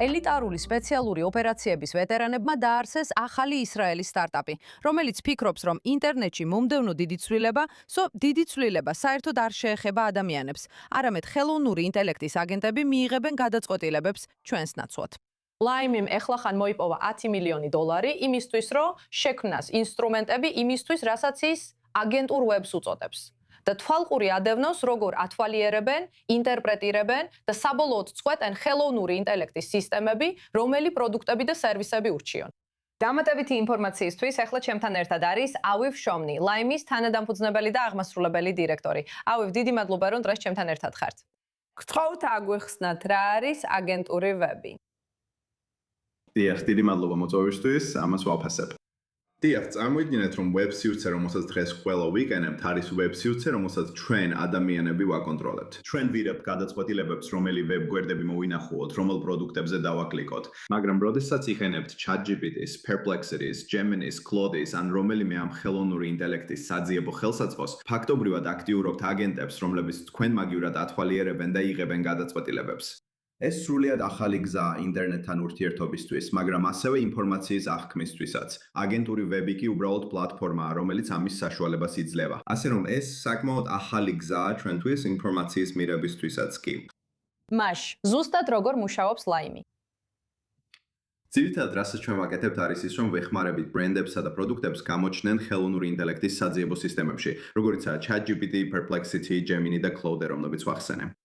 ელიტარული სპეციალური ოპერაციების ვეტერანებმა დაარსეს ახალი ისრაელის სტარტაპი, რომელიც ფიქრობს, რომ ინტერნეტში მომდევნო დიდი ცვლილება საერთოდ არ შეეხება ადამიანებს, არამედ ხელოვნური ინტელექტის აგენტები მიიღებენ გადაწყვეტილებებს ჩვენს ნაცვლად. Lime-იმ ეხლახან მოიპოვა $10 მილიონი იმისთვის, რომ შექმნას ინსტრუმენტები იმისთვის, რასაც ის აგენტურ ვებს უწოდებს. და თვალყური ადევნოს, როგორ ათვალიერებენ, ინტერპრეტირებენ და საბოლოოდ წყვეტენ ხელოვნური ინტელექტის სისტემები, რომელი პროდუქტები და სერვისები ურჩიონ. დამატებითი ინფორმაციისთვის ახლა ჩემთან ერთად არის ავივ შომნი, Lime-ის თანადამფუძნებელი და აღმასრულებელი დირექტორი. ავივ, დიდი მადლობა, რომ დღეს ჩემთან ერთად ხართ. გთხოვთ აგვიხსნათ, რა არის აგენტური ვები? დიახ, დიდი მადლობა მოწვევისთვის, ამას ვაფასებ. დიახ, წარმოიდგინეთ, რომ ვებ სივრცე, რომელსაც დღეს ყველა ვიყენებთ, არის ვებ სივრცე, რომელსაც ჩვენ ადამიანები ვაკონტროლებთ. ჩვენ ვიღებთ გადაწყვეტილებებს, რომელი ვებ გვერდები მოვინახულოთ, რომელ პროდუქტებზე დავაკლიკოთ. მაგრამ როდესაც იყენებთ ChatGPT-ს, Perplexity-ს, Gemini-ს, Claude-ს ან რომელიმე ამ ხელოვნური ინტელექტის საძიებო ხელსაწყოს, ფაქტობრივად აქტიურობთ აგენტებს, რომლებიც თქვენ მაგივრად ათვალიერებენ და იღებენ გადაწყვეტილებებს. ეს სრულიად ახალი გზაა ინტერნეტთან ურთიერთობისთვის, მაგრამ ასევე ინფორმაციის აღქმისთვისაც. აგენტური ვები კი უბრალოდ პლატფორმაა, რომელიც ამის საშუალებას იძლევა. ასე რომ ეს საკმაოდ ახალი გზაა ჩვენთვის ინფორმაციის მიღებისთვისაც კი. მაშ, ზუსტად როგორ მუშაობს Lime-ი? ძირითადად, რასაც ჩვენ ვაკეთებთ, არის ის, რომ ვეხმარებით ბრენდებსა და პროდუქტებს გამოჩნდნენ ხელოვნური ინტელექტის საძიებო სისტემებში, როგორიცაა ChatGPT, Perplexity, Gemini და Claude, რომლებიც ვახსენე.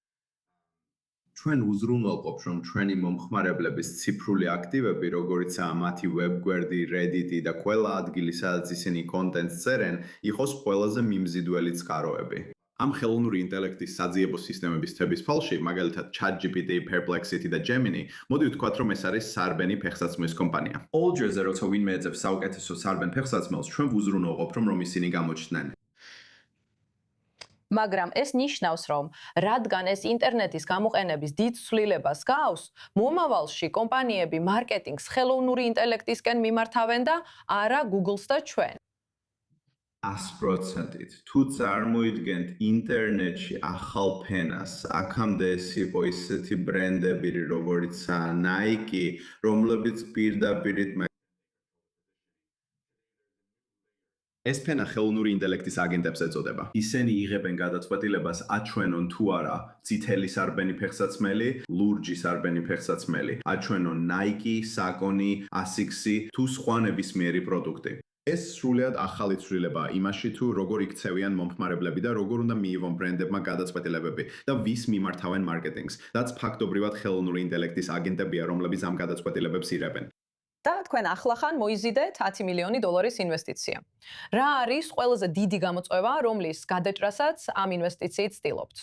ჩვენ უზრუნველყოფთ, რომ ჩვენი მომხმარებლების ციფრული აქტივები, როგორიცაა მათი ვებ-გვერდი, Reddit-ი და ყველა ადგილი, სადაც ისინი კონტენტს წერენ, იყოს ყველაზე მიმზიდველი წყაროები. ამ ხელოვნური ინტელექტის საძიებო სისტემების თების ფალში, მაგალითად ChatGPT, Perplexity და Gemini, მოდი ვთქვათ, რომ ეს არის სარბენი ფეხსაცმლის კომპანია. all years-ზე, როცა ვინმე ეძებს საუკეთესო სარბენ ფეხსაცმელს, ჩვენ ვუზრუნველყოფთ, რომ ისინი გამოჩნდნენ. მაგრამ ეს ნიშნავს, რომ რადგან ეს ინტერნეტის გამოყენების დიდ ცვლილებას გავს, მომავალში კომპანიები მარკეტინგს ხელოვნური ინტელექტისკენ მიმართავენ და არა Google-ს და ჩვენ. 100%. თუ წარმოიდგენთ ინტერნეტში ახალ ფენას, აქამდე ეს იყო ისეთი ბრენდები, როგორიცაა Nike, რომლებიც პირდაპირ ეს ფენა ხელოვნური ინტელექტის აგენტებს ეწოდება. ისინი იღებენ გადაწყვეტილებას აჩვენონ თუ არა წითელი სარბენი ფეხსაცმელი, ლურჯი სარბენი ფეხსაცმელი, აჩვენონ Nike, Saucony, Asics-ი თუ სხვა ნებისმიერი პროდუქტი. ეს სრულიად ახალი ცვლილებაა იმაში, თუ როგორ იქცევიან მომხმარებლები და როგორ უნდა მიიღონ ბრენდებმა გადაწყვეტილებები და ვის მიმართავენ მარკეტინგს. რაც ფაქტობრივად ხელოვნური ინტელექტის აგენტებია, რომლებიც ამ გადაწყვეტილებებს იღებენ. და თქვენ ახლახან მოიზიდეთ $10 მილიონი ინვესტიცია. რა არის ყველაზე დიდი გამოწვევა, რომლის გადაჭრასაც ამ ინვესტიციით ცდილობთ?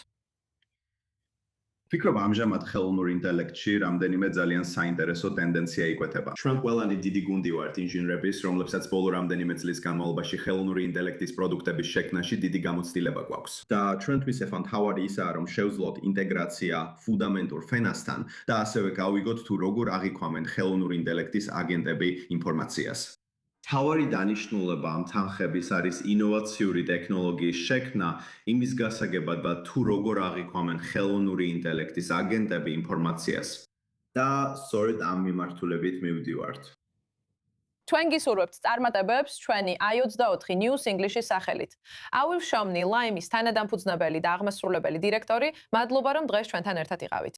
ვფიქრობ, ამჟამად ხელოვნურ ინტელექტში რამდენიმე ძალიან საინტერესო ტენდენცია იკვეთება. ჩვენ ყველანი დიდი გუნდი ვართ ინჟინრების, რომლებსაც ბოლო რამდენიმე წლის განმავლობაში ხელოვნური ინტელექტის პროდუქტების შექმნაში დიდი გამოცდილება გვაქვს. და ჩვენთვის ეხლა მთავარი ისაა, რომ შევძლოთ ინტეგრაცია ფუნდამენტურ ფენასთან და ასევე გავიგოთ თუ როგორ აღიქვამენ ხელოვნური ინტელექტის აგენტები ინფორმაციას. თავარი დანიშნულება ამ თანხების არის ინოვაციური ტექნოლოგიის შექმნა, იმის გასაგებად და თუ როგორ აღიქვამენ ხელოვნური ინტელექტის აგენტები ინფორმაციას. და სწორედ ამ მიმართულებით მივდივართ. ჩვენ გისურვებთ წარმატებებს ჩვენი i24 News English-ის სახელით. ავივ შომნი, Lime-ის თანადამფუძნებელი და აღმასრულებელი დირექტორი, მადლობა, რომ დღეს ჩვენთან ერთად იყავით.